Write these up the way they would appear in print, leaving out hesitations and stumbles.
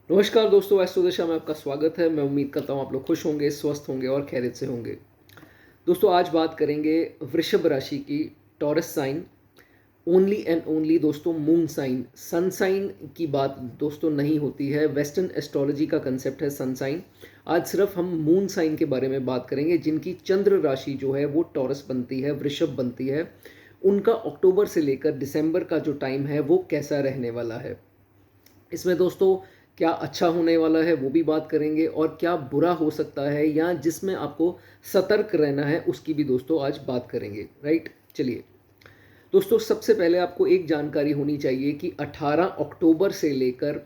नमस्कार दोस्तों, एस्ट्रो दिशा में आपका स्वागत है। मैं उम्मीद करता हूँ आप लोग खुश होंगे, स्वस्थ होंगे और खैरियत से होंगे। दोस्तों, आज बात करेंगे वृषभ राशि की, Taurus sign. Only and only दोस्तों मून साइन, सन साइन की बात दोस्तों नहीं होती है। वेस्टर्न एस्ट्रोलॉजी का कंसेप्ट है सन साइन। आज सिर्फ हम मून साइन के बारे में बात करेंगे, जिनकी चंद्र राशि जो है वो टॉरस बनती है, वृषभ बनती है। उनका अक्टूबर से लेकर दिसंबर का जो टाइम है वो कैसा रहने वाला है। इसमें दोस्तों क्या अच्छा होने वाला है वो भी बात करेंगे, और क्या बुरा हो सकता है या जिसमें आपको सतर्क रहना है उसकी भी दोस्तों आज बात करेंगे। राइट, चलिए दोस्तों, सबसे पहले आपको एक जानकारी होनी चाहिए कि 18 अक्टूबर से लेकर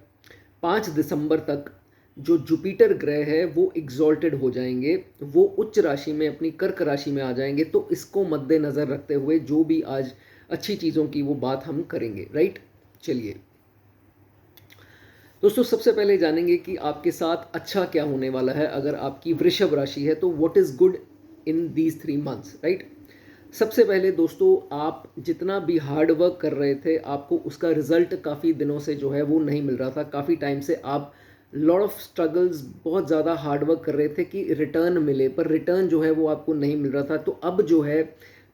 5 दिसंबर तक जो जुपिटर ग्रह है वो एग्जॉल्टेड हो जाएंगे, वो उच्च राशि में अपनी कर्क राशि में आ जाएंगे। तो इसको मद्देनज़र रखते हुए जो भी आज अच्छी चीज़ों की वो बात हम करेंगे। राइट, चलिए दोस्तों, सबसे पहले जानेंगे कि आपके साथ अच्छा क्या होने वाला है। अगर आपकी वृषभ राशि है तो what is good in these 3 months. Right, सबसे पहले दोस्तों, आप जितना भी हार्ड वर्क कर रहे थे आपको उसका रिजल्ट काफ़ी दिनों से जो है वो नहीं मिल रहा था। काफ़ी टाइम से आप लॉट ऑफ स्ट्रगल्स, बहुत ज़्यादा हार्ड वर्क कर रहे थे कि रिटर्न मिले, पर रिटर्न जो है वो आपको नहीं मिल रहा था। तो अब जो है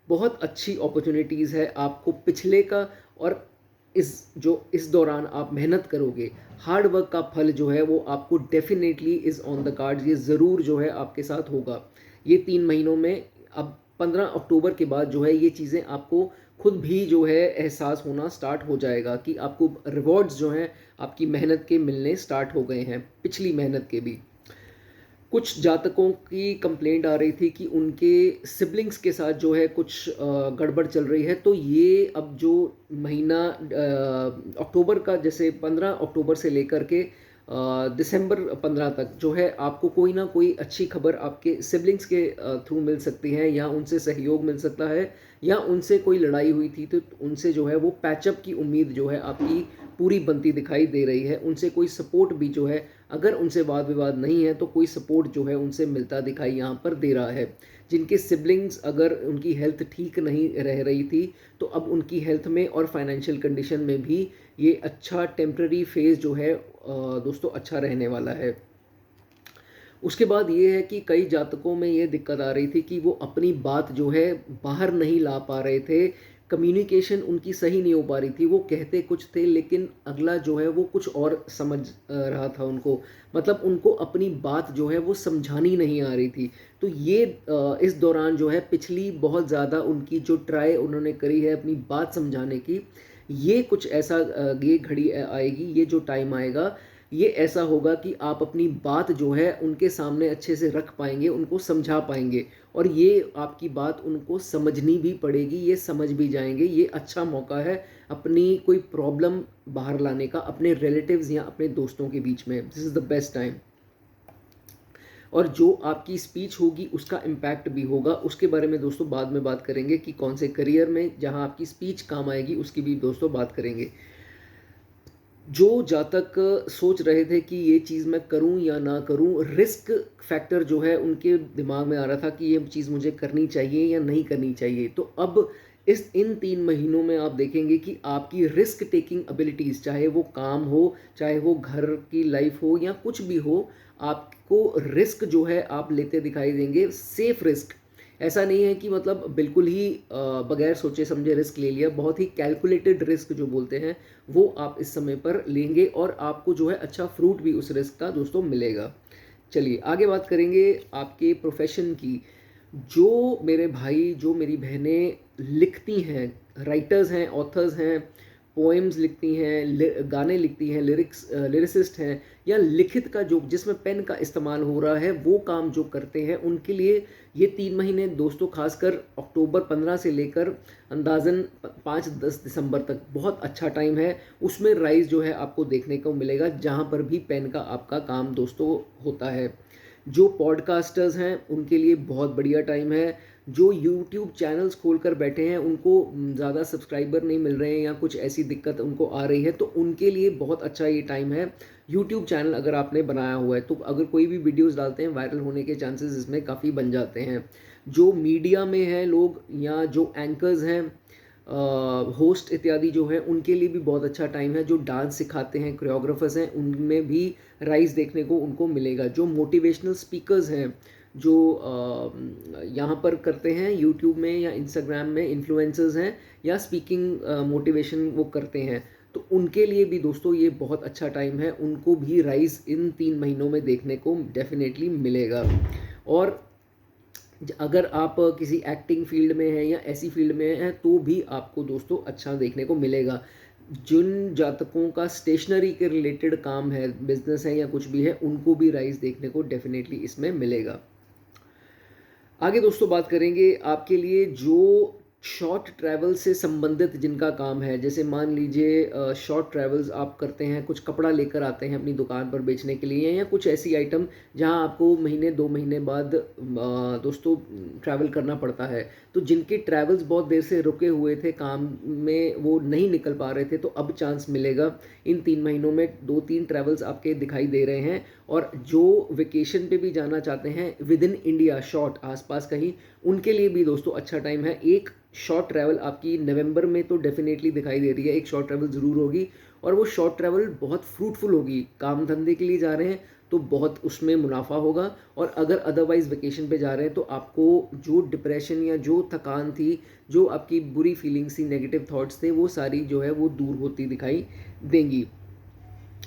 बहुत अच्छी अपॉर्चुनिटीज़ है आपको पिछले का, और इस दौरान आप मेहनत करोगे, हार्ड वर्क का फल जो है वो आपको definitely is on the card. ये ज़रूर जो है आपके साथ होगा ये 3 महीनों में। अब 15 अक्टूबर के बाद जो है ये चीज़ें आपको खुद भी जो है एहसास होना स्टार्ट हो जाएगा कि आपको रिवॉर्ड्स जो हैं आपकी मेहनत के मिलने स्टार्ट हो गए हैं, पिछली मेहनत के भी। कुछ जातकों की कंप्लेंट आ रही थी कि उनके सिबलिंग्स के साथ जो है कुछ गड़बड़ चल रही है। तो ये अब जो महीना अक्टूबर का, जैसे 15 अक्टूबर से लेकर के दिसंबर 15 तक जो है आपको कोई ना कोई अच्छी खबर आपके सिबलिंग्स के थ्रू मिल सकती है, या उनसे सहयोग मिल सकता है, या उनसे कोई लड़ाई हुई थी तो उनसे जो है वो पैचअप की उम्मीद जो है आपकी पूरी बनती दिखाई दे रही है। उनसे कोई सपोर्ट भी जो है, अगर उनसे वाद विवाद नहीं है तो कोई सपोर्ट जो है उनसे मिलता दिखाई यहाँ पर दे रहा है। जिनके सिबलिंग्स, अगर उनकी हेल्थ ठीक नहीं रह रही थी तो अब उनकी हेल्थ में और फाइनेंशियल कंडीशन में भी ये अच्छा टेम्प्रेरी फेज जो है दोस्तों अच्छा रहने वाला है। उसके बाद ये है कि कई जातकों में ये दिक्कत आ रही थी कि वो अपनी बात जो है बाहर नहीं ला पा रहे थे। कम्युनिकेशन उनकी सही नहीं हो पा रही थी। वो कहते कुछ थे लेकिन अगला जो है वो कुछ और समझ रहा था उनको। मतलब उनको अपनी बात जो है वो समझानी नहीं आ रही थी। तो ये इस दौरान जो है पिछली बहुत ज़्यादा उनकी जो ट्राई उन्होंने करी है अपनी बात समझाने की, ये कुछ ऐसा ये घड़ी आएगी, ये जो टाइम आएगा ये ऐसा होगा कि आप अपनी बात जो है उनके सामने अच्छे से रख पाएंगे, उनको समझा पाएंगे, और ये आपकी बात उनको समझनी भी पड़ेगी, ये समझ भी जाएंगे। ये अच्छा मौका है अपनी कोई प्रॉब्लम बाहर लाने का अपने रिलेटिव्स या अपने दोस्तों के बीच में। This is the best time. और जो आपकी स्पीच होगी उसका इम्पैक्ट भी होगा, उसके बारे में दोस्तों बाद में बात करेंगे कि कौन से करियर में जहां आपकी स्पीच काम आएगी उसकी भी दोस्तों बात करेंगे। जो जातक सोच रहे थे कि ये चीज़ मैं करूं या ना करूं, रिस्क फैक्टर जो है उनके दिमाग में आ रहा था कि ये चीज़ मुझे करनी चाहिए या नहीं करनी चाहिए। तो अब इन 3 महीनों में आप देखेंगे कि आपकी रिस्क टेकिंग एबिलिटीज़, चाहे वो काम हो, चाहे वो घर की लाइफ हो या कुछ भी हो, आपको रिस्क जो है आप लेते दिखाई देंगे। सेफ रिस्क, ऐसा नहीं है कि मतलब बिल्कुल ही बगैर सोचे समझे रिस्क ले लिया। बहुत ही कैलकुलेटेड रिस्क जो बोलते हैं वो आप इस समय पर लेंगे, और आपको जो है अच्छा फ्रूट भी उस रिस्क का दोस्तों मिलेगा। चलिए आगे बात करेंगे आपके प्रोफेशन की। जो मेरे भाई, जो मेरी बहनें लिखती हैं, राइटर्स हैं, ऑथर्स हैं, पोएम्स लिखती हैं, गाने लिखती हैं, लिरिसिस्ट हैं, या लिखित का जो जिसमें पेन का इस्तेमाल हो रहा है वो काम जो करते हैं, उनके लिए ये 3 महीने दोस्तों, खासकर अक्टूबर 15 से लेकर अंदाजन 5-10 दिसंबर तक बहुत अच्छा टाइम है। उसमें राइज जो है आपको देखने को मिलेगा जहाँ पर भी पेन का आपका काम दोस्तों होता है। जो पॉडकास्टर्स हैं उनके लिए बहुत बढ़िया टाइम है। जो यूट्यूब चैनल्स खोलकर बैठे हैं उनको ज़्यादा सब्सक्राइबर नहीं मिल रहे हैं या कुछ ऐसी दिक्कत उनको आ रही है, तो उनके लिए बहुत अच्छा ये टाइम है। यूट्यूब चैनल अगर आपने बनाया हुआ है तो अगर कोई भी वीडियोस डालते हैं, वायरल होने के चांसेस इसमें काफ़ी बन जाते हैं। जो मीडिया में हैं लोग, या जो एंकर्स हैं, होस्ट इत्यादि जो है उनके लिए भी बहुत अच्छा टाइम है। जो डांस सिखाते हैं, कोरियोग्राफर्स हैं, उनमें भी राइज देखने को उनको मिलेगा। जो मोटिवेशनल स्पीकर्स हैं, जो यहाँ पर करते हैं यूट्यूब में या इंस्टाग्राम में, इन्फ्लुएंसर्स हैं या स्पीकिंग मोटिवेशन वो करते हैं, तो उनके लिए भी दोस्तों ये बहुत अच्छा टाइम है। उनको भी राइज इन 3 महीनों में देखने को डेफिनेटली मिलेगा। और अगर आप किसी एक्टिंग फील्ड में हैं या ऐसी फील्ड में हैं तो भी आपको दोस्तों अच्छा देखने को मिलेगा। जिन जातकों का स्टेशनरी के रिलेटेड काम है, बिजनेस है या कुछ भी है, उनको भी राइज देखने को डेफिनेटली इसमें मिलेगा। आगे दोस्तों बात करेंगे आपके लिए जो शॉर्ट ट्रैवल से संबंधित जिनका काम है। जैसे मान लीजिए शॉर्ट ट्रैवल्स आप करते हैं, कुछ कपड़ा लेकर आते हैं अपनी दुकान पर बेचने के लिए, या कुछ ऐसी आइटम जहां आपको महीने 2 महीने बाद दोस्तों ट्रैवल करना पड़ता है। तो जिनके ट्रैवल्स बहुत देर से रुके हुए थे, काम में वो नहीं निकल पा रहे थे, तो अब चांस मिलेगा। इन 3 महीनों में 2-3 ट्रैवल्स आपके दिखाई दे रहे हैं। और जो वेकेशन पे भी जाना चाहते हैं विद इन इंडिया, शॉर्ट आसपास कहीं, उनके लिए भी दोस्तों अच्छा टाइम है। एक शॉर्ट ट्रैवल आपकी नवंबर में तो डेफिनेटली दिखाई दे रही है, एक शॉर्ट ट्रैवल ज़रूर होगी। और वो शॉर्ट ट्रैवल बहुत फ्रूटफुल होगी। काम धंधे के लिए जा रहे हैं तो बहुत उसमें मुनाफा होगा। और अगर अदरवाइज वेकेशन पे जा रहे हैं तो आपको जो डिप्रेशन या जो थकान थी, जो आपकी बुरी फीलिंग्स थी, नेगेटिव थॉट्स थे, वो सारी जो है वो दूर होती दिखाई देंगी।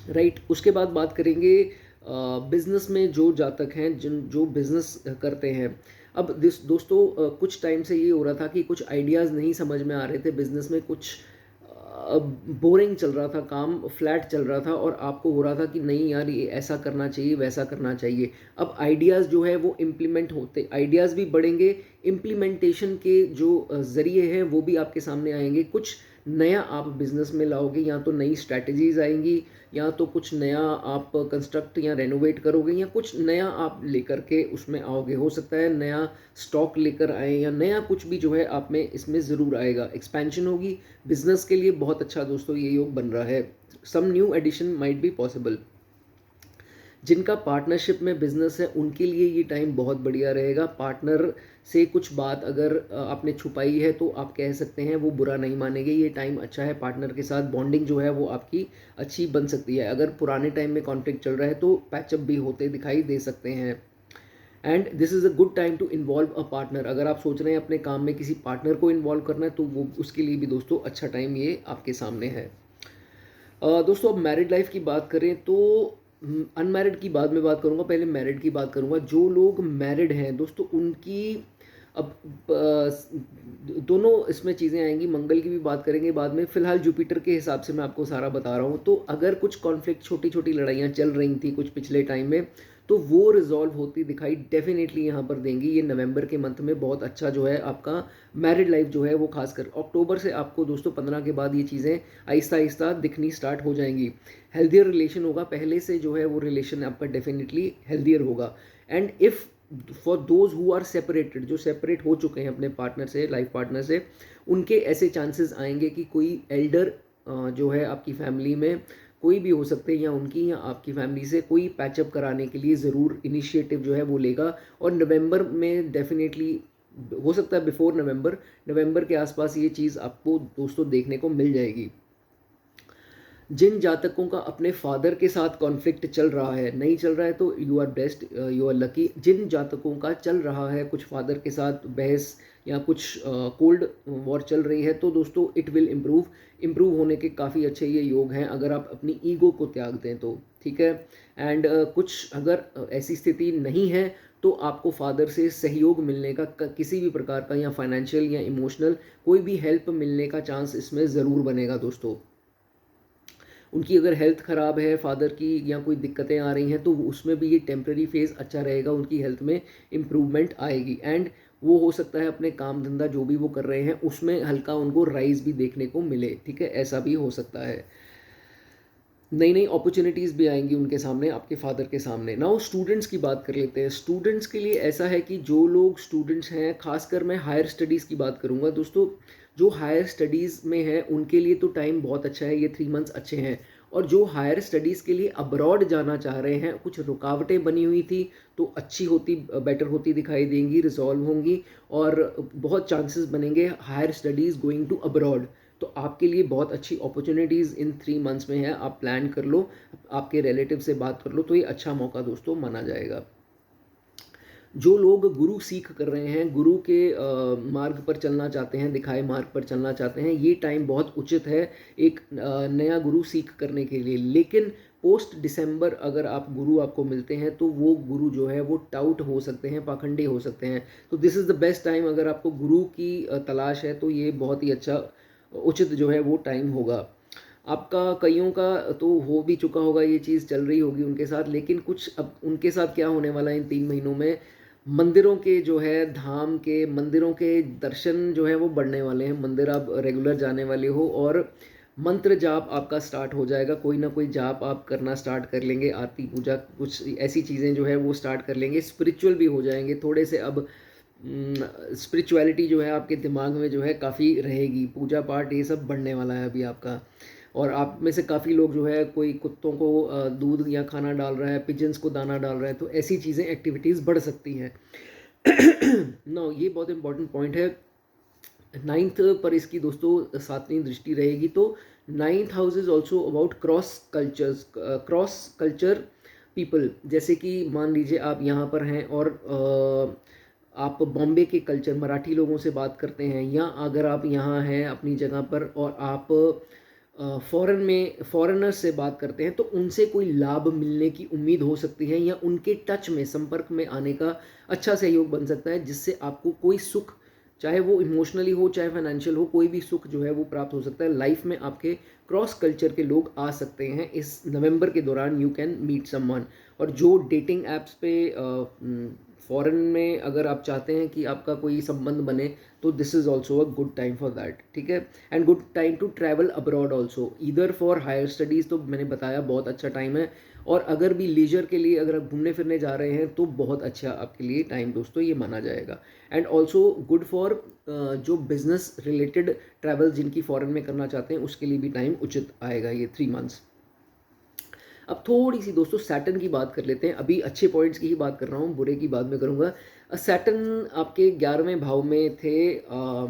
राइट। उसके बाद बात करेंगे बिजनेस में जो जातक हैं, जिन जो बिजनेस करते हैं। अब दोस्तों कुछ टाइम से ये हो रहा था कि कुछ आइडियाज़ नहीं समझ में आ रहे थे बिजनेस में, कुछ बोरिंग चल रहा था, काम फ्लैट चल रहा था, और आपको हो रहा था कि नहीं यार ये ऐसा करना चाहिए, वैसा करना चाहिए। अब आइडियाज़ जो है वो इम्प्लीमेंट होते, आइडियाज़ भी बढ़ेंगे, इम्प्लीमेंटेशन के जो ज़रिए हैं वो भी आपके सामने आएंगे। कुछ नया आप बिजनेस में लाओगे, या तो नई स्ट्रैटेजीज आएंगी, या तो कुछ नया आप कंस्ट्रक्ट या रेनोवेट करोगे, या कुछ नया आप लेकर के उसमें आओगे। हो सकता है नया स्टॉक लेकर आए, या नया कुछ भी जो है आप में इसमें ज़रूर आएगा। एक्सपेंशन होगी बिजनेस के लिए। बहुत अच्छा दोस्तों ये योग बन रहा है। Some new addition might be possible. जिनका पार्टनरशिप में बिजनेस है उनके लिए ये टाइम बहुत बढ़िया रहेगा। पार्टनर से कुछ बात अगर आपने छुपाई है तो आप कह सकते हैं, वो बुरा नहीं मानेंगे। ये टाइम अच्छा है, पार्टनर के साथ बॉन्डिंग जो है वो आपकी अच्छी बन सकती है। अगर पुराने टाइम में कॉन्फ्लिक्ट चल रहा है तो पैचअप भी होते दिखाई दे सकते हैं। And this is a good time to involve a partner. अगर आप सोच रहे हैं अपने काम में किसी पार्टनर को इन्वॉल्व करना है तो वो उसके लिए भी दोस्तों अच्छा टाइम ये आपके सामने है। दोस्तों अब मैरिड लाइफ की बात करें तो अनमैरिड की बाद में बात करूंगा, पहले मैरिड की बात करूंगा। जो लोग मैरिड हैं दोस्तों उनकी अब दोनों इसमें चीज़ें आएंगी। मंगल की भी बात करेंगे बाद में, फिलहाल जुपिटर के हिसाब से मैं आपको सारा बता रहा हूँ। तो अगर कुछ कॉन्फ्लिक्ट, छोटी छोटी लड़ाइयाँ चल रही थी कुछ पिछले टाइम में, तो वो रिजॉल्व होती दिखाई डेफिनेटली यहाँ पर देंगी। ये नवंबर के मंथ में बहुत अच्छा जो है आपका मैरिड लाइफ जो है वो, खासकर अक्टूबर से आपको दोस्तों 15 के बाद ये चीज़ें आहिस्ता आहिस्ता दिखनी स्टार्ट हो जाएंगी। हेल्दियर रिलेशन होगा, पहले से जो है वो रिलेशन आपका डेफिनेटली हेल्दियर होगा। And if for those who are separated, जो सेपरेट हो चुके हैं अपने पार्टनर से, लाइफ पार्टनर से, उनके ऐसे चांसेस आएंगे कि कोई एल्डर जो है आपकी फैमिली में कोई भी हो सकते हैं, या उनकी या आपकी फैमिली से कोई पैचअप कराने के लिए ज़रूर इनिशिएटिव जो है वो लेगा। और नवंबर में डेफिनेटली हो सकता है, बिफोर नवंबर के आसपास ये चीज़ आपको दोस्तों देखने को मिल जाएगी। जिन जातकों का अपने फादर के साथ कॉन्फ्लिक्ट चल रहा है, नहीं चल रहा है तो you are blessed, you are lucky. जिन जातकों का चल रहा है कुछ फादर के साथ बहस या कुछ कोल्ड वॉर चल रही है, तो दोस्तों इट विल इम्प्रूव होने के काफ़ी अच्छे ये योग हैं, अगर आप अपनी ईगो को त्याग दें तो। ठीक है। एंड कुछ अगर ऐसी स्थिति नहीं है तो आपको फादर से सहयोग मिलने का, किसी भी प्रकार का, या फाइनेंशियल या इमोशनल कोई भी हेल्प मिलने का चांस इसमें ज़रूर बनेगा दोस्तों। उनकी अगर हेल्थ ख़राब है फादर की, या कोई दिक्कतें आ रही हैं, तो उसमें भी ये टेम्प्रेरी फेज़ अच्छा रहेगा, उनकी हेल्थ में इम्प्रूवमेंट आएगी। एंड वो हो सकता है अपने काम धंधा जो भी वो कर रहे हैं उसमें हल्का उनको राइज भी देखने को मिले। ठीक है, ऐसा भी हो सकता है। नई नई अपॉर्चुनिटीज़ भी आएंगी उनके सामने, आपके फादर के सामने। नाउ स्टूडेंट्स की बात कर लेते हैं। स्टूडेंट्स के लिए ऐसा है कि जो लोग स्टूडेंट्स हैं, खासकर मैं हायर स्टडीज़ की बात करूंगा दोस्तों, जो हायर स्टडीज़ में है उनके लिए तो टाइम बहुत अच्छा है, ये 3 मंथ्स अच्छे हैं। और जो हायर स्टडीज़ के लिए अब्रॉड जाना चाह रहे हैं, कुछ रुकावटें बनी हुई थी तो अच्छी होती, बेटर होती दिखाई देंगी, रिजॉल्व होंगी और बहुत चांसेस बनेंगे higher studies going to abroad. तो आपके लिए बहुत अच्छी अपॉर्चुनिटीज़ इन 3 मंथ्स में है, आप प्लान कर लो, आपके रिलेटिव से बात कर लो, तो ये अच्छा मौका दोस्तों माना जाएगा। जो लोग गुरु सीख कर रहे हैं, गुरु के मार्ग पर चलना चाहते हैं, दिखाए मार्ग पर चलना चाहते हैं, ये टाइम बहुत उचित है एक नया गुरु सीख करने के लिए। लेकिन पोस्ट दिसंबर अगर आप गुरु आपको मिलते हैं तो वो गुरु जो है वो टाउट हो सकते हैं, पाखंडी हो सकते हैं। तो this is the best time, अगर आपको गुरु की तलाश है तो ये बहुत ही अच्छा उचित जो है वो टाइम होगा। आपका कईयों का तो हो भी चुका होगा, ये चीज़ चल रही होगी उनके साथ, लेकिन कुछ अब उनके साथ क्या होने वाला है इन 3 महीनों में, मंदिरों के जो है, धाम के मंदिरों के दर्शन जो है वो बढ़ने वाले हैं। मंदिर आप रेगुलर जाने वाले हो और मंत्र जाप आपका स्टार्ट हो जाएगा, कोई ना कोई जाप आप करना स्टार्ट कर लेंगे, आरती पूजा कुछ ऐसी चीज़ें जो है वो स्टार्ट कर लेंगे, स्पिरिचुअल भी हो जाएंगे थोड़े से। अब स्पिरिचुअलिटी जो है आपके दिमाग में जो है काफ़ी रहेगी, पूजा पाठ ये सब बढ़ने वाला है अभी आपका। और आप में से काफ़ी लोग जो है, कोई कुत्तों को दूध या खाना डाल रहा है, पिजन्स को दाना डाल रहा है, तो ऐसी चीज़ें एक्टिविटीज़ बढ़ सकती हैं। नो, ये बहुत इंपॉर्टेंट पॉइंट है। 9th पर इसकी दोस्तों 7वीं दृष्टि रहेगी, तो 9th house is also about cross culture people. जैसे कि मान लीजिए आप यहाँ पर हैं और आप बॉम्बे के कल्चर मराठी लोगों से बात करते हैं, या अगर आप यहाँ हैं अपनी जगह पर और आप फॉरेनर्स से बात करते हैं, तो उनसे कोई लाभ मिलने की उम्मीद हो सकती है, या उनके टच में, संपर्क में आने का अच्छा सहयोग बन सकता है, जिससे आपको कोई सुख, चाहे वो इमोशनली हो चाहे फाइनेंशियल हो, कोई भी सुख जो है वो प्राप्त हो सकता है। लाइफ में आपके क्रॉस कल्चर के लोग आ सकते हैं इस नवंबर के दौरान, यू कैन मीट समवन। और जो डेटिंग ऐप्स पे फॉरेन में अगर आप चाहते हैं कि आपका कोई संबंध बने, तो this is also a good time for that, ठीक है। And good time to travel abroad also, either for higher studies, तो मैंने बताया बहुत अच्छा टाइम है। और अगर भी लीजर के लिए अगर आप घूमने फिरने जा रहे हैं तो बहुत अच्छा आपके लिए टाइम दोस्तों ये माना जाएगा। एंड ऑल्सो गुड फॉर जो बिजनेस रिलेटेड ट्रैवल जिनकी फॉरेन में करना चाहते हैं, उसके लिए भी टाइम उचित आएगा ये 3 मंथ्स। अब थोड़ी सी दोस्तों सैटर्न की बात कर लेते हैं। अभी अच्छे पॉइंट्स की ही बात कर रहा हूँ, बुरे की बाद में करूँगा। सैटर्न आपके 11वें भाव में थे,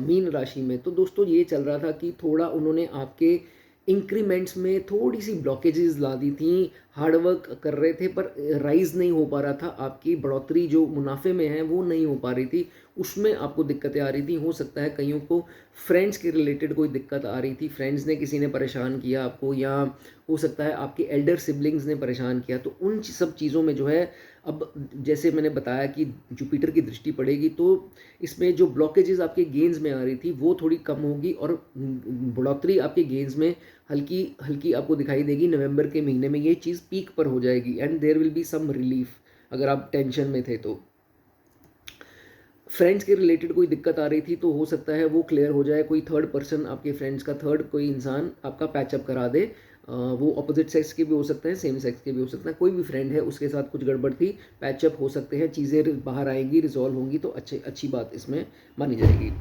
मीन राशि में। तो दोस्तों ये चल रहा था कि थोड़ा उन्होंने आपके इंक्रीमेंट्स में थोड़ी सी ब्लॉकेजेस ला दी थी। हार्डवर्क कर रहे थे पर राइज नहीं हो पा रहा था, आपकी बढ़ोतरी जो मुनाफे में है वो नहीं हो पा रही थी, उसमें आपको दिक्कतें आ रही थी। हो सकता है कईयों को फ्रेंड्स के रिलेटेड कोई दिक्कत आ रही थी, फ्रेंड्स ने किसी ने परेशान किया आपको, या हो सकता है आपके एल्डर सिबलिंग्स ने परेशान किया। तो उन सब चीज़ों में जो है, अब जैसे मैंने बताया कि जुपिटर की दृष्टि पड़ेगी, तो इसमें जो ब्लॉकेजेस आपके गेंस में आ रही थी वो थोड़ी कम होगी, और बढ़ोतरी आपके गेंस में हल्की हल्की आपको दिखाई देगी। नवंबर के महीने में ये चीज़ पीक पर हो जाएगी, and there will be some relief अगर आप टेंशन में थे तो। फ्रेंड्स के रिलेटेड कोई दिक्कत आ रही थी तो हो सकता है वो क्लियर हो जाए, कोई थर्ड पर्सन आपके फ्रेंड्स का, थर्ड कोई इंसान आपका पैचअप करा दे। वो अपोजिट सेक्स के भी हो सकते हैं, सेम सेक्स के भी हो सकते हैं, कोई भी फ्रेंड है उसके साथ कुछ गड़बड़ थी, पैचअप हो सकते हैं, चीज़ें बाहर आएंगी, रिजॉल्व होंगी, तो अच्छी बात इसमें मानी जाएगी।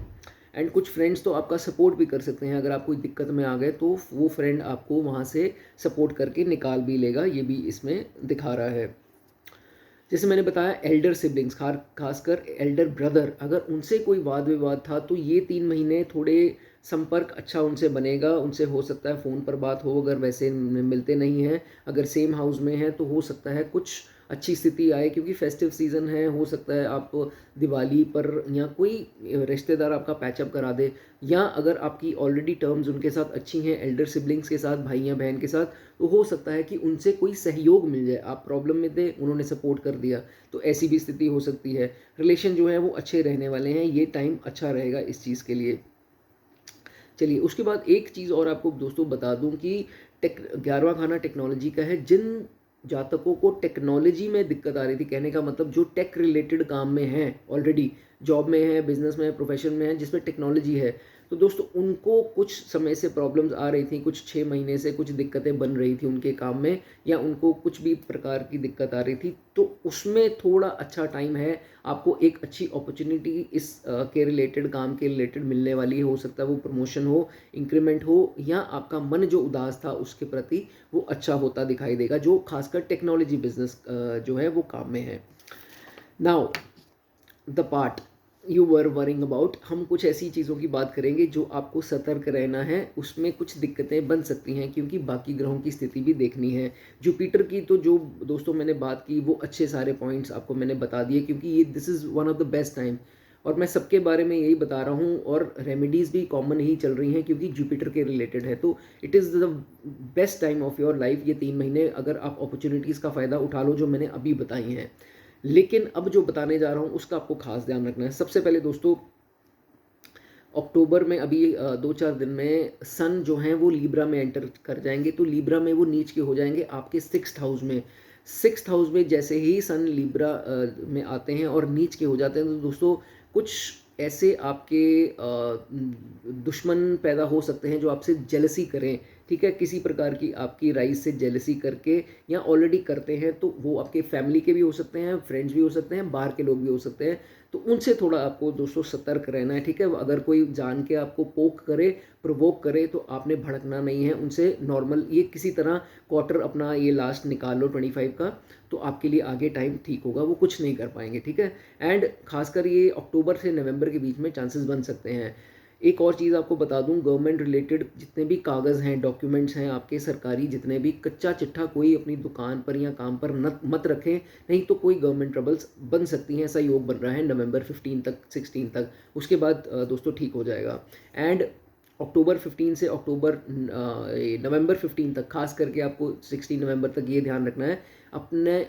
एंड कुछ फ्रेंड्स तो आपका सपोर्ट भी कर सकते हैं, अगर आप कोई दिक्कत में आ गए तो वो फ्रेंड आपको वहाँ से सपोर्ट करके निकाल भी लेगा, ये भी इसमें दिखा रहा है। जैसे मैंने बताया एल्डर सिबलिंग्स, खासकर एल्डर ब्रदर, अगर उनसे कोई वाद विवाद था तो ये 3 महीने थोड़े संपर्क अच्छा उनसे बनेगा, उनसे हो सकता है फ़ोन पर बात हो, अगर वैसे मिलते नहीं हैं, अगर सेम हाउस में हैं तो हो सकता है कुछ अच्छी स्थिति आए, क्योंकि फेस्टिव सीज़न है, हो सकता है आप दिवाली पर या कोई रिश्तेदार आपका पैचअप करा दे, या अगर आपकी ऑलरेडी टर्म्स उनके साथ अच्छी हैं, एल्डर सिबलिंग्स के साथ, भाई या बहन के साथ, तो हो सकता है कि उनसे कोई सहयोग मिल जाए। आप प्रॉब्लम में थे, उन्होंने सपोर्ट कर दिया, तो ऐसी भी स्थिति हो सकती है। रिलेशन जो है वो अच्छे रहने वाले हैं, ये टाइम अच्छा रहेगा इस चीज़ के लिए। चलिए, उसके बाद एक चीज़ और आपको दोस्तों बता दूं कि 11वां खाना टेक्नोलॉजी का है। जिन जातकों को टेक्नोलॉजी में दिक्कत आ रही थी, कहने का मतलब जो टेक रिलेटेड काम में हैं, ऑलरेडी जॉब में है, बिजनेस में है, प्रोफेशन में है जिसमें टेक्नोलॉजी है, तो दोस्तों उनको कुछ समय से प्रॉब्लम्स आ रही थी, कुछ 6 महीने से कुछ दिक्कतें बन रही थी उनके काम में, या उनको कुछ भी प्रकार की दिक्कत आ रही थी, तो उसमें थोड़ा अच्छा टाइम है, आपको एक अच्छी अपॉर्चुनिटी इस के रिलेटेड, काम के रिलेटेड मिलने वाली है। हो सकता है वो प्रमोशन हो, इंक्रीमेंट हो, या आपका मन जो उदास था उसके प्रति वो अच्छा होता दिखाई देगा, जो खासकर टेक्नोलॉजी बिजनेस जो है वो काम में है। Now the part you were worrying about, हम कुछ ऐसी चीज़ों की बात करेंगे जो आपको सतर्क रहना है, उसमें कुछ दिक्कतें बन सकती हैं क्योंकि बाकी ग्रहों की स्थिति भी देखनी है। जुपिटर की तो जो दोस्तों मैंने बात की वो अच्छे सारे पॉइंट्स आपको मैंने बता दिए, क्योंकि ये this is one of the best time, और मैं सबके बारे में यही बता रहा हूँ, और रेमेडीज़ भी कॉमन ही चल रही हैं क्योंकि जुपिटर के रिलेटेड है। तो it is the best time of your life, ये 3 महीने अगर आप अपॉर्चुनिटीज़ का फ़ायदा उठा लो जो मैंने अभी बताई हैं। लेकिन अब जो बताने जा रहा हूँ उसका आपको खास ध्यान रखना है। सबसे पहले दोस्तों, अक्टूबर में अभी 2-4 दिन में सन जो हैं वो लीब्रा में एंटर कर जाएंगे, तो लीब्रा में वो नीच के हो जाएंगे आपके 6th हाउस में। 6th हाउस में जैसे ही सन लीब्रा में आते हैं और नीच के हो जाते हैं, तो दोस्तों कुछ ऐसे आपके दुश्मन पैदा हो सकते हैं जो आपसे जेलसी करें, ठीक है, किसी प्रकार की आपकी राइज से जेलसी करके, या ऑलरेडी करते हैं, तो वो आपके फैमिली के भी हो सकते हैं, फ्रेंड्स भी हो सकते हैं, बाहर के लोग भी हो सकते हैं। तो उनसे थोड़ा आपको दोस्तों सतर्क रहना है, ठीक है। अगर कोई जान के आपको पोक करे, प्रोवोक करे, तो आपने भड़कना नहीं है उनसे। नॉर्मल ये किसी तरह क्वार्टर अपना ये लास्ट निकाल लो 25 का, तो आपके लिए आगे टाइम ठीक होगा, वो कुछ नहीं कर पाएंगे, ठीक है। एंड खासकर ये अक्टूबर से नवंबर के बीच में चांसेस बन सकते हैं। एक और चीज़ आपको बता दूं, गवर्नमेंट रिलेटेड जितने भी कागज़ हैं, डॉक्यूमेंट्स हैं आपके सरकारी, जितने भी, कच्चा चिट्ठा कोई अपनी दुकान पर या काम पर मत रखें, नहीं तो कोई गवर्नमेंट ट्रबल्स बन सकती हैं। ऐसा योग बन रहा है नवंबर 15 तक, 16 तक, उसके बाद दोस्तों ठीक हो जाएगा। एंड अक्टूबर 15 से नवंबर 15 तक, खास करके आपको 16 नवंबर तक ये ध्यान रखना है,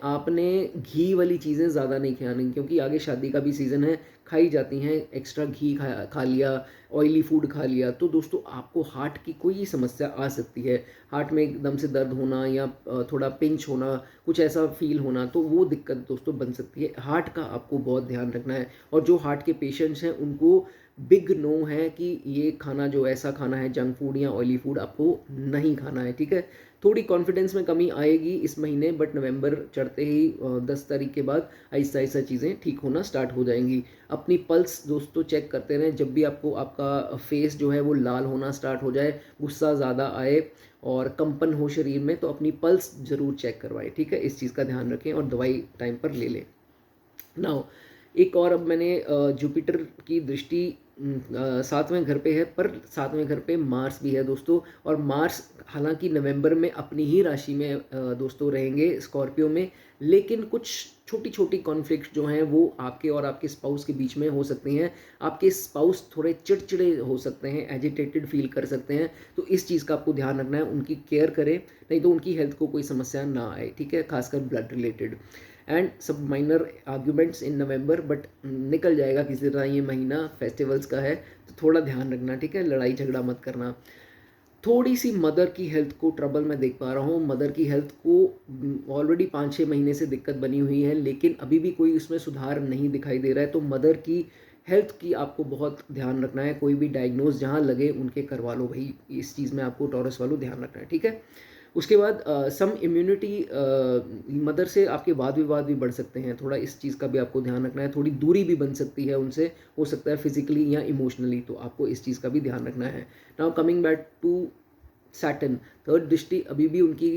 आपने घी वाली चीज़ें ज़्यादा नहीं खानी, क्योंकि आगे शादी का भी सीज़न है, खाई जाती हैं, एक्स्ट्रा घी खा लिया, ऑयली फूड खा लिया, तो दोस्तों आपको हार्ट की कोई समस्या आ सकती है। हार्ट में एकदम से दर्द होना, या थोड़ा पिंच होना, कुछ ऐसा फील होना, तो वो दिक्कत दोस्तों बन सकती है। हार्ट का आपको बहुत ध्यान रखना है, और जो हार्ट के पेशेंट्स हैं उनको बिग नो है कि ये खाना, जो ऐसा खाना है जंक फूड या ऑयली फूड, आपको नहीं खाना है, ठीक है। थोड़ी कॉन्फिडेंस में कमी आएगी इस महीने, बट नवंबर चढ़ते ही 10 तारीख के बाद आहिस्ता आहिस्ता चीज़ें ठीक होना स्टार्ट हो जाएंगी। अपनी पल्स दोस्तों चेक करते रहें, जब भी आपको आपका फेस जो है वो लाल होना स्टार्ट हो जाए, गुस्सा ज़्यादा आए और कंपन हो शरीर में, तो अपनी पल्स ज़रूर चेक करवाएं, ठीक है। इस चीज़ का ध्यान रखें और दवाई टाइम पर ले लें। नाउ एक और, अब मैंने जुपिटर की दृष्टि 7वें घर पे है, पर 7वें घर पे मार्स भी है दोस्तों, और मार्स हालांकि नवंबर में अपनी ही राशि में दोस्तों रहेंगे, स्कॉर्पियो में, लेकिन कुछ छोटी छोटी कॉन्फ्लिक्ट जो हैं वो आपके और आपके स्पाउस के बीच में हो सकती हैं। आपके स्पाउस थोड़े चिड़चिड़े हो सकते हैं, एजिटेटेड फील कर सकते हैं, तो इस चीज़ का आपको ध्यान रखना है, उनकी केयर करें, नहीं तो उनकी हेल्थ को कोई समस्या ना आए, ठीक है, खासकर ब्लड रिलेटेड। एंड सब minor arguments in November, but निकल जाएगा किसी तरह, ये महीना फेस्टिवल्स का है, तो थोड़ा ध्यान रखना, ठीक है, लड़ाई झगड़ा मत करना। थोड़ी सी मदर की हेल्थ को ट्रबल मैं देख पा रहा हूँ, मदर की हेल्थ को ऑलरेडी 5-6 महीने से दिक्कत बनी हुई है, लेकिन अभी भी कोई उसमें सुधार नहीं दिखाई दे रहा है, तो मदर की हेल्थ की आपको बहुत ध्यान रखना है। कोई भी डायग्नोज जहाँ लगे उनके करवा लो भाई, इस चीज़ में आपको टॉरस वालों ध्यान रखना है, ठीक है। उसके बाद सम इम्यूनिटी, मदर से आपके वाद विवाद भी बढ़ सकते हैं, थोड़ा इस चीज़ का भी आपको ध्यान रखना है। थोड़ी दूरी भी बन सकती है उनसे, हो सकता है फिजिकली या इमोशनली, तो आपको इस चीज़ का भी ध्यान रखना है। Now coming back to Saturn, third दृष्टि अभी भी उनकी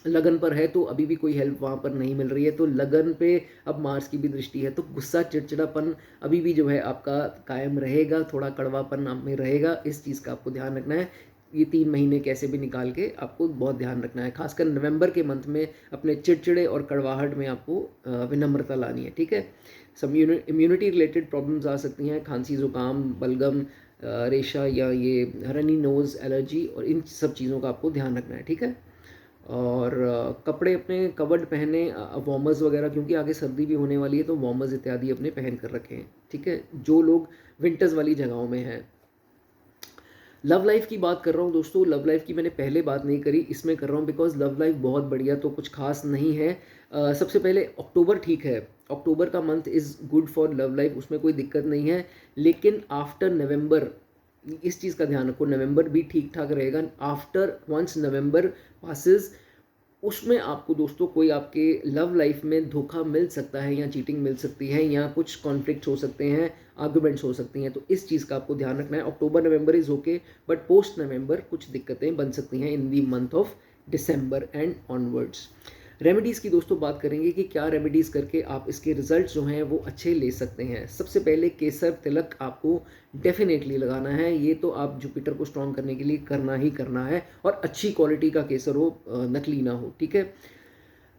लगन पर है, तो अभी भी कोई हेल्प वहाँ पर नहीं मिल रही है, तो लगन पे अब मार्स की भी दृष्टि है, तो गुस्सा चिड़चिड़ापन अभी भी जो है आपका कायम रहेगा, थोड़ा कड़वापन आप में रहेगा, इस चीज़ का आपको ध्यान रखना है। ये 3 महीने कैसे भी निकाल के आपको बहुत ध्यान रखना है, खासकर नवंबर के मंथ में अपने चिड़चिड़े और कड़वाहट में आपको विनम्रता लानी है, ठीक है। सब इम्यूनिटी रिलेटेड प्रॉब्लम्स आ सकती हैं, खांसी, जुकाम, बलगम, रेशा, या ये रनी नोज़, एलर्जी, और इन सब चीज़ों का आपको ध्यान रखना है, ठीक है। और कपड़े अपने कवर्ड पहने, वार्मर्स वगैरह, क्योंकि आगे सर्दी भी होने वाली है, तो वार्मर्स इत्यादि अपने पहन कर रखें, ठीक है, जो लोग विंटर्स वाली जगहों में हैं। लव लाइफ की बात कर रहा हूँ दोस्तों, लव लाइफ की मैंने पहले बात नहीं करी, इसमें कर रहा हूँ बिकॉज लव लाइफ बहुत बढ़िया तो कुछ खास नहीं है। सबसे पहले अक्टूबर ठीक है, अक्टूबर का month is good for love life, उसमें कोई दिक्कत नहीं है, लेकिन आफ्टर नवंबर इस चीज़ का ध्यान रखो, नवंबर भी ठीक ठाक रहेगा। आफ्टर वंस नवंबर पासिस, उसमें आपको दोस्तों कोई आपके लव लाइफ में धोखा मिल सकता है, या चीटिंग मिल सकती है, या कुछ कॉन्फ्लिक्ट्स हो सकते हैं, आर्गुमेंट्स हो सकती हैं। तो इस चीज़ का आपको ध्यान रखना है। October November is okay, but post November कुछ दिक्कतें बन सकती हैं in the month of December and onwards. Remedies की दोस्तों बात करेंगे कि क्या रेमेडीज़ करके आप इसके रिजल्ट्स जो हैं वो अच्छे ले सकते हैं। सबसे पहले केसर तिलक आपको डेफिनेटली लगाना है। ये तो आप जुपिटर को स्ट्रॉन्ग करने के लिए करना ही करना है, और अच्छी क्वालिटी का केसर हो, नकली ना हो, ठीक है।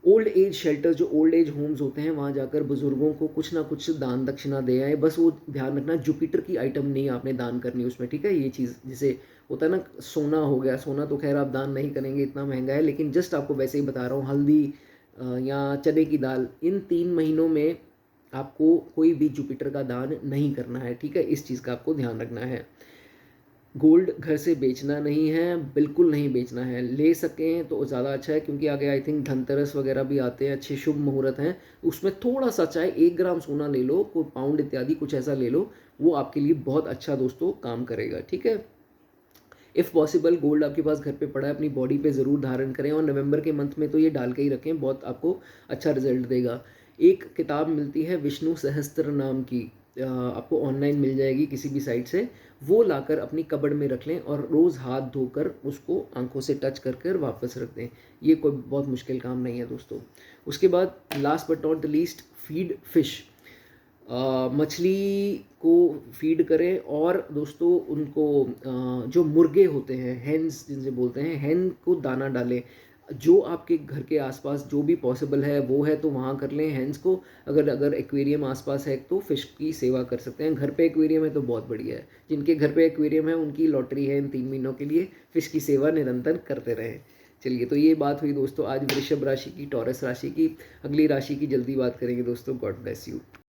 ओल्ड एज शेल्टर, जो ओल्ड एज होम्स होते हैं, वहाँ जाकर बुजुर्गों को कुछ ना कुछ दान दक्षिणा दे आए। बस वो ध्यान रखना जुपिटर की आइटम नहीं आपने दान करनी उसमें, ठीक है। ये चीज़ जैसे होता है ना, सोना हो गया, सोना तो खैर आप दान नहीं करेंगे, इतना महंगा है, लेकिन जस्ट आपको वैसे ही बता रहा हूँ, हल्दी या चने की दाल, इन 3 महीनों में आपको कोई भी जुपिटर का दान नहीं करना है, ठीक है। इस चीज़ का आपको ध्यान रखना है। गोल्ड घर से बेचना नहीं है, बिल्कुल नहीं बेचना है। ले सकें तो ज़्यादा अच्छा है, क्योंकि आगे आई थिंक धनतेरस वगैरह भी आते हैं, अच्छे शुभ मुहूर्त हैं, उसमें थोड़ा सा चाहे 1 ग्राम सोना ले लो, कोई पाउंड इत्यादि कुछ ऐसा ले लो, वो आपके लिए बहुत अच्छा दोस्तों काम करेगा, ठीक है। इफ़ पॉसिबल गोल्ड आपके पास घर पे पड़ा है, अपनी बॉडी पे ज़रूर धारण करें, और नवंबर के मंथ में तो ये डाल के ही रखें, बहुत आपको अच्छा रिजल्ट देगा। एक किताब मिलती है विष्णु सहस्त्र नाम की, आपको ऑनलाइन मिल जाएगी किसी भी साइट से, वो लाकर अपनी कबड़ में रख लें, और रोज़ हाथ धोकर उसको आंखों से टच कर कर वापस रख दें। ये कोई बहुत मुश्किल काम नहीं है दोस्तों। उसके बाद last but not the least, feed fish. मछली को फीड करें, और दोस्तों उनको जो मुर्गे होते हैं, हेन्स जिनसे बोलते हैं, हेन को दाना डालें। जो आपके घर के आसपास जो भी पॉसिबल है वो है तो वहाँ कर लें हेन्स को। अगर एक्वेरियम आसपास है तो फ़िश की सेवा कर सकते हैं। घर पे एक्वेरियम है तो बहुत बढ़िया है। जिनके घर पे एक्वेरियम है उनकी लॉटरी है इन 3 महीनों के लिए, फ़िश की सेवा निरंतर करते रहें। चलिए, तो ये बात हुई दोस्तों आज वृषभ राशि की, टॉरस राशि की। अगली राशि की जल्दी बात करेंगे दोस्तों। God bless you.